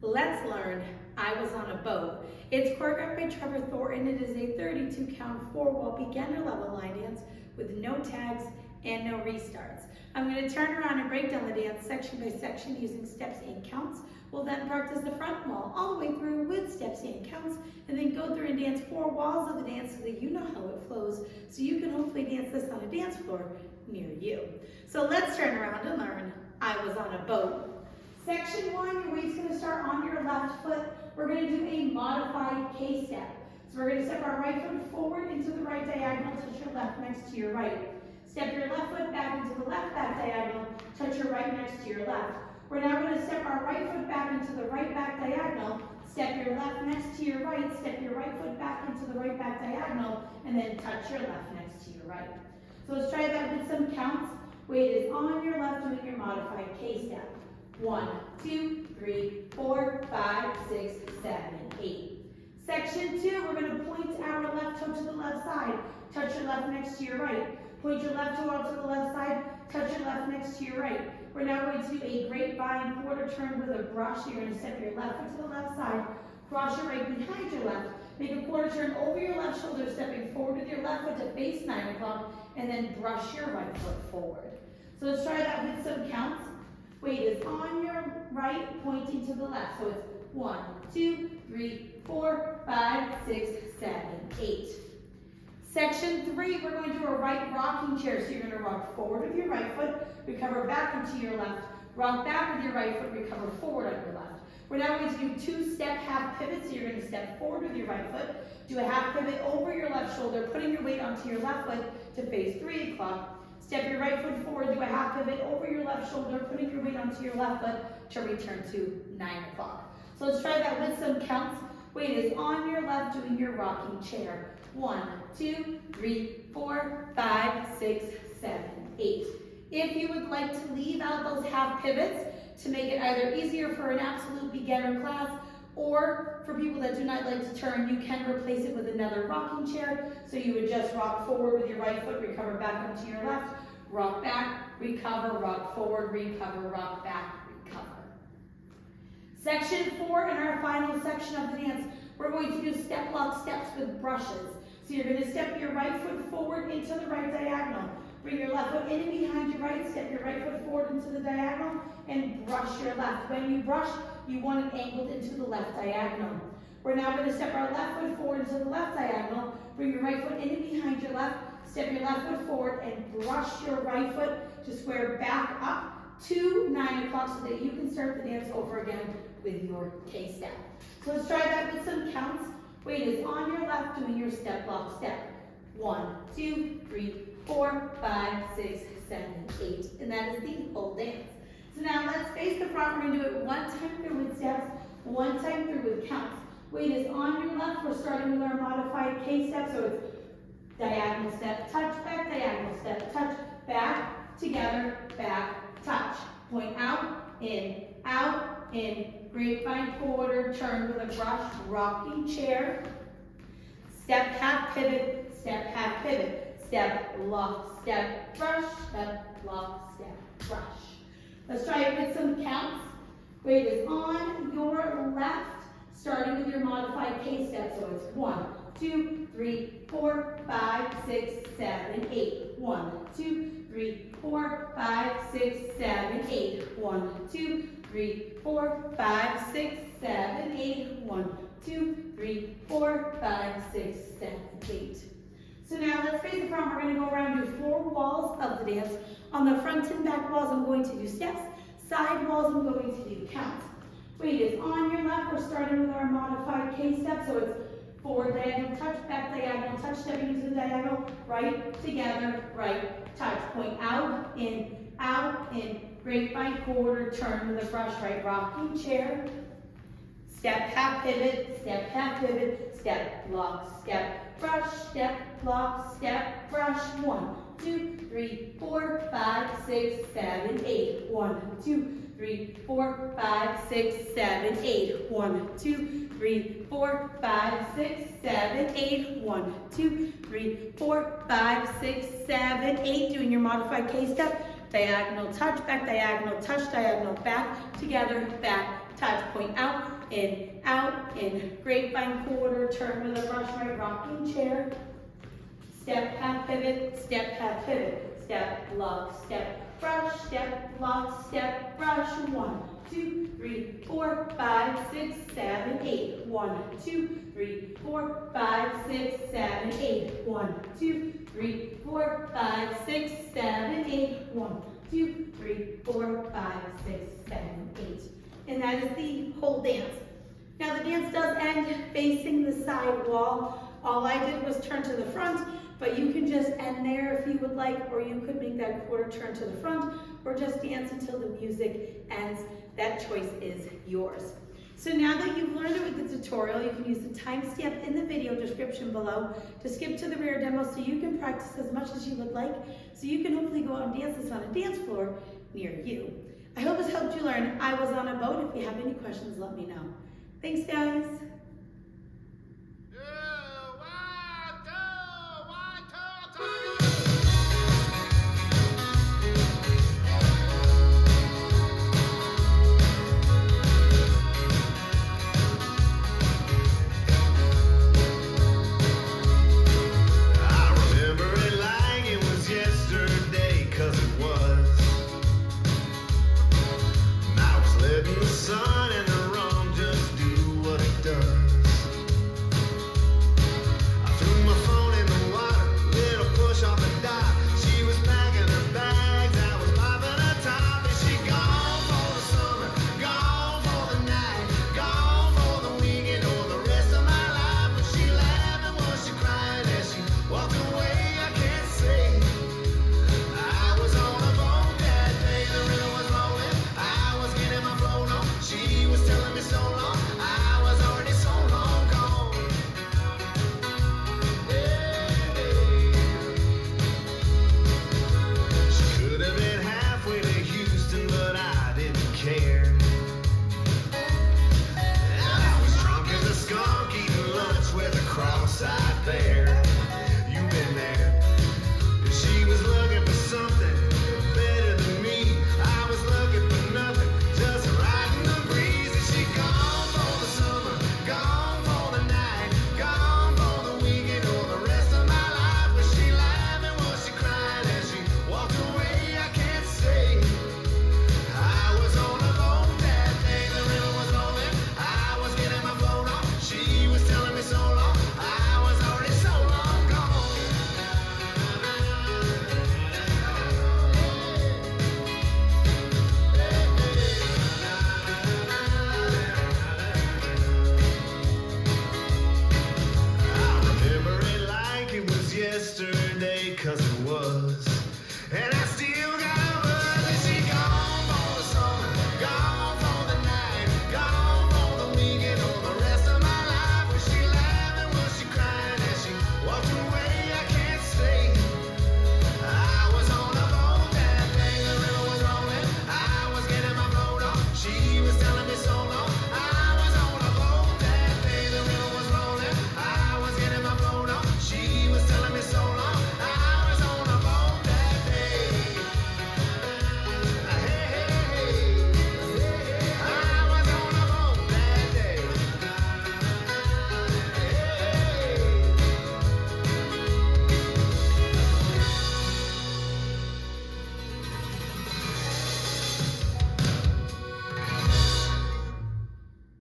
Let's learn I Was on a Boat. It's choreographed by Trevor Thornton. It is a 32 count 4-wall beginner level line dance with no tags and no restarts. I'm going to turn around and break down the dance section by section using steps and counts. We'll then practice the front wall all the way through with steps and counts, and then go through and dance 4 walls of the dance so that you know how it flows, so you can hopefully dance this on a dance floor near you. So let's turn around and learn I Was on a Boat. Section 1, your weight's going to start on your left foot. We're going to do a modified K-step. So we're going to step our right foot forward into the right diagonal, touch your left next to your right. Step your left foot back into the left back diagonal, touch your right next to your left. We're now going to step our right foot back into the right back diagonal, step your left next to your right, step your right foot back into the right back diagonal, and then touch your left next to your right. So let's try that with some counts. Weight is on your left doing your modified K-step. 1, 2, 3, 4, 5, 6, 7, 8. Section 2, we're going to point our left toe to the left side. Touch your left next to your right. Point your left toe out to the left side. Touch your left next to your right. We're now going to do a grapevine quarter turn with a brush. You're going to step your left foot to the left side. Cross your right behind your left. Make a quarter turn over your left shoulder, stepping forward with your left foot to face 9 o'clock, and then brush your right foot forward. So let's try that with some counts. Weight is on your right, pointing to the left. So it's 1, 2, 3, 4, 5, 6, 7, 8. Section 3, we're going to do a right rocking chair. So you're going to rock forward with your right foot, recover back into your left, rock back with your right foot, recover forward on your left. We're now going to do 2-step half pivots. So you're going to step forward with your right foot, do a half pivot over your left shoulder, putting your weight onto your left foot to face 3 o'clock. Step your right foot forward, do a half pivot over your left shoulder, putting your weight onto your left foot to return to 9 o'clock. So let's try that with some counts. Weight is on your left doing your rocking chair. 1, 2, 3, 4, 5, 6, 7, 8. If you would like to leave out those half pivots to make it either easier for an absolute beginner class or for people that do not like to turn, you can replace it with another rocking chair. So you would just rock forward with your right foot, recover back onto your left, rock back, recover, rock forward, recover, rock back, recover. Section 4, in our final section of the dance, we're going to do step lock steps with brushes. So you're going to step your right foot forward into the right diagonal. Bring your left foot in and behind your right, step your right foot forward into the diagonal, and brush your left. When you brush, you want it angled into the left diagonal. We're now going to step our left foot forward into the left diagonal, bring your right foot in and behind your left, step your left foot forward, and brush your right foot to square back up to 9 o'clock so that you can start the dance over again with your K-step. So let's try that with some counts. Weight is on your left doing your step lock step. 1, 2, 3, 4, 5, 6, 7, 8. And that is the whole dance. So now let's face the front. We're going to do it 1 time through with steps, 1 time through with counts. Weight is on your left. We're starting with our modified K-step. So it's diagonal step, touch, back, diagonal step, touch, back, together, back, touch. Point out, in, grapevine quarter, turn with a brush, rocking chair. Step, half pivot, step, lock, step, brush, step, lock, step, brush. Let's try it with some counts. Weight is on your left, starting with your modified K-step. So it's 1, 2, 3, 4, 5, 6, 7, 8. 1, 2, 3, 4, 5, 6, 7, 8. 1, 2, 3, 4, 5, 6, 7, 8. 1, 2, 3, 4, 5, 6, 7, 8. So now let's face the front. We're going to go around and do 4 walls of the dance. On the front and back walls, I'm going to do steps. Side walls, I'm going to do counts. Weight is on your left. We're starting with our modified K-step. So it's forward diagonal, touch, back diagonal, touch, stepping into the diagonal, right, together, right, touch. Point out, in, grapevine quarter, turn with a brush, right, rocking chair. Step, half pivot, step, lock, step, brush, step, lock, step, brush. 1, 2, 3, 4, 5, 6, 7, 8. 1, 2, 3, 4, 5, 6, 7, 8. 1, 2, 3, 4, 5, 6, 7, 8. 1, 2, 3, 4, 5, 6, 7, 8. Doing your modified K-step. diagonal touch, back, diagonal touch, diagonal back, together, back, touch, point out, in, grapevine quarter, turn with a brush right, rocking chair, step, half pivot, step, lock, step, brush, 1, 2, 3, 4, 5, 6, 7, 8, 1, 2, 3, 4, 5, 6, 7, 8, 1, 2, 3, 4, 5, 6, 7, 8, 1, 2, 3, 4, 5, 6, 7, 8. And that is the whole dance. Now the dance does end facing the side wall. All I did was turn to the front, but you can just end there if you would like, or you could make that quarter turn to the front, or just dance until the music ends. That choice is yours. So now that you've learned it with the tutorial, you can use the timestamp in the video description below to skip to the rear demo so you can practice as much as you would like, so you can hopefully go out and dance this on a dance floor near you. I hope this helped you learn I Was on a Boat. If you have any questions, let me know. Thanks, guys.